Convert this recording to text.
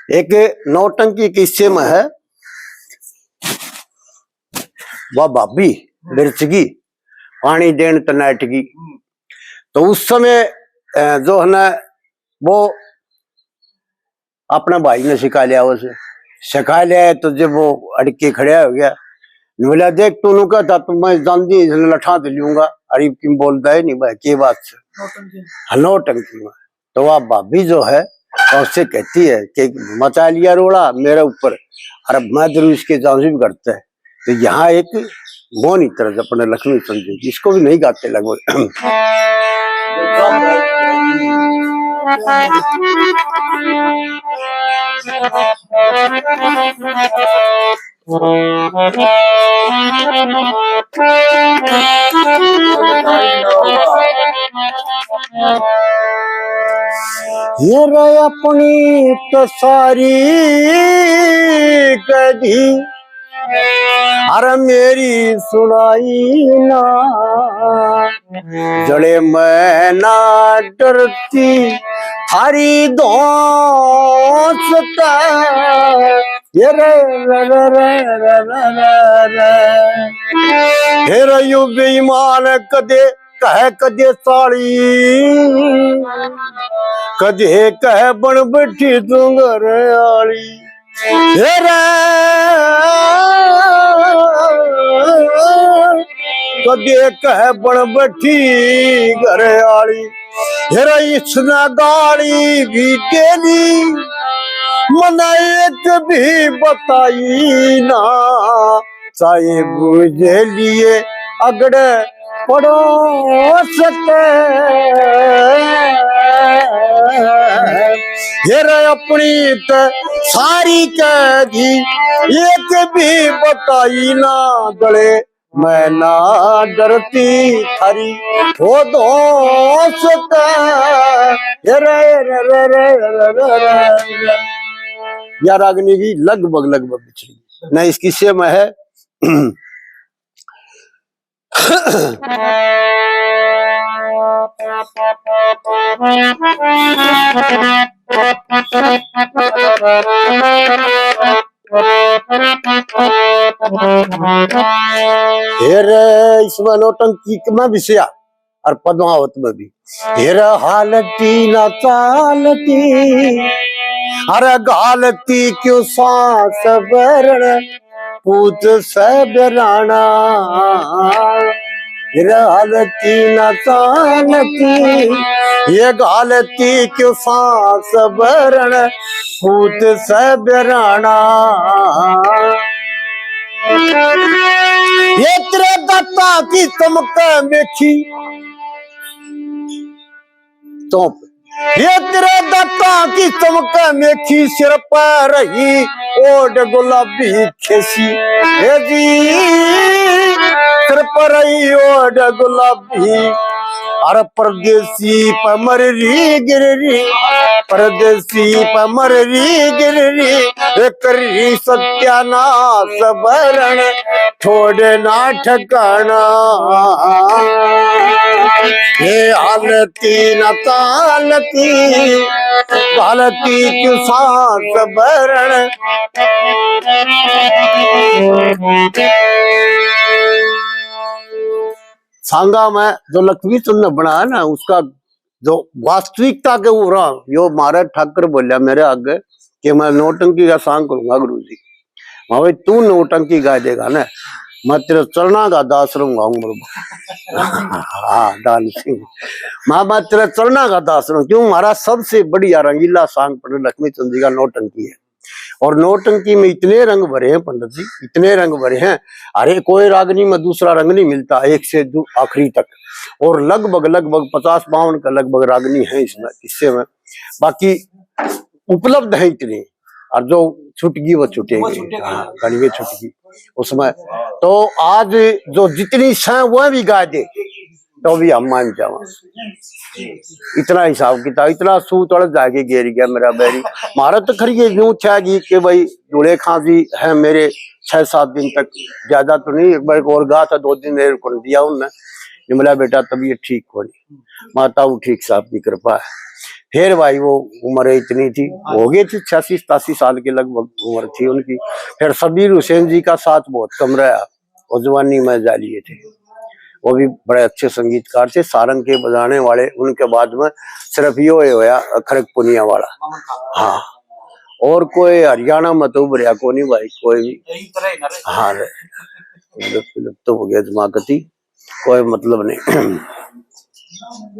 एक नौटंकी किस्से में है, वह भाभी बिरचगी पानी देन तनाटगी। तो उस समय जो है ना वो अपना भाई ने सिखा लिया, उसे सिखा लिया। तो जब वो अड़के खड़ा हो गया, बोला देख तू कहता तो मैं जानती लठा दे लूंगा, अरे क्यों बोलता है नहीं भाई के बात से नौटंकी में। तो वह भाभी जो है तो उससे कहती है कि मचा लिया रोड़ा मेरे ऊपर, अरे मैं जरूर इसके जांच भी करता है। तो यहाँ एक मोनी तरह अपने लक्ष्मी समझे, इसको भी नहीं गाते लगभग। ये रे अपनी तो सारी कदी, अरे मेरी सुनाई ना, जड़े मैं ना डरती थारी दोस्त। ये रे रे रे रे रे रे हे रयू बेईमान कदे कहे कदे साड़ी, कदे कहे बन बैठी डूंगर आली। कदे कहे बन बैठी घर आली, हेरा इसना गाड़ी भी देली मन एक भी बताई ना, चाहे बुझे लिए अगड़े पड़ोस के। हेरा अपनी त सारी कह दी एक भी बताई ना, गले मैं ना डरती थारी हो दोस्त। या रागनी की लगभग बिछड़ी न इस किस्से में है। फिर इसमें नौटंकी में भी सिया और पद्मावत में भी फिर हालती न चालती, अरे गालती क्यों सांस भरण पूत से बेराना। फिर हालती न चालती ये गालती क्यों सांस भरण पूत से बेराना। ये तेरे दत्ता की चमक मेखी तो ये तेरे दत्ता की चमक मेखी सिर पर रही ओड गुलाबी खेसी। हे जी सिर पर रही ओड गुलाबी, अरे परदेसी पमर री गिरी, परदेसी पमर री गिरी करी सत्यानाश भरण छोड़े ना ठिकाना। हे हालती न तालती हालती क्यों सांस भरण। सांगा में जो लक्ष्मी चंद बना है ना, उसका जो वास्तविकता के वो रहा यो महाराज ठाकर बोलिया मेरे आगे कि मैं नौटंकी का सांग करूंगा गुरु जी। भाई तू नौटंकी गा देगा ना, मैं तेरे चरणा का दास रहूंगा। हाँ दान सिंह मैं तेरे चरणा का दास रहूं, क्यों हमारा सबसे बढ़िया रंगीला सांग पंडित लक्ष्मी चंद जी का नौटंकी है। और नौटंकी में इतने रंग भरे हैं पंडित जी, इतने रंग भरे हैं, अरे कोई रागनी में दूसरा रंग नहीं मिलता एक से आखिरी तक। और लगभग 50-52 का लगभग रागनी है इसमें किस्से में, बाकी उपलब्ध है इतनी, और जो छुटगी वो छुटेगी, गणवे छुटगी उसमें। तो आज जो जितनी है वह भी गा दे तो भी हम मान जाओ, इतना हिसाब किताब इतना सूत अड़ जाके गिर गया मेरा बैरी। मारा तो खरी यूं छागी कि भाई जुड़े खांसी है मेरे 6-7 दिन तक, ज्यादा तो नहीं, एक बार और गा था 2 दिन देर कर दिया उनने। बोला बेटा तबीयत ठीक हो नहीं, माता वो ठीक साहब की कृपा है। फिर भाई वो उम्र इतनी थी, हो गई थी 86-87 साल के लगभग उम्र थी उनकी। फिर शब्बीर हुसैन जी का साथ बहुत कम रहा, वो जवानी में जा लिए थे। वो भी बड़े अच्छे संगीतकार थे, सारंग के बजाने वाले। उनके बाद में सिर्फ यो होया खड़क पुनिया वाला। हाँ, और कोई हरियाणा में तो उभरिया को नहीं भाई, कोई भी। हाँ तो हो गया दिमाग, कोई मतलब नहीं।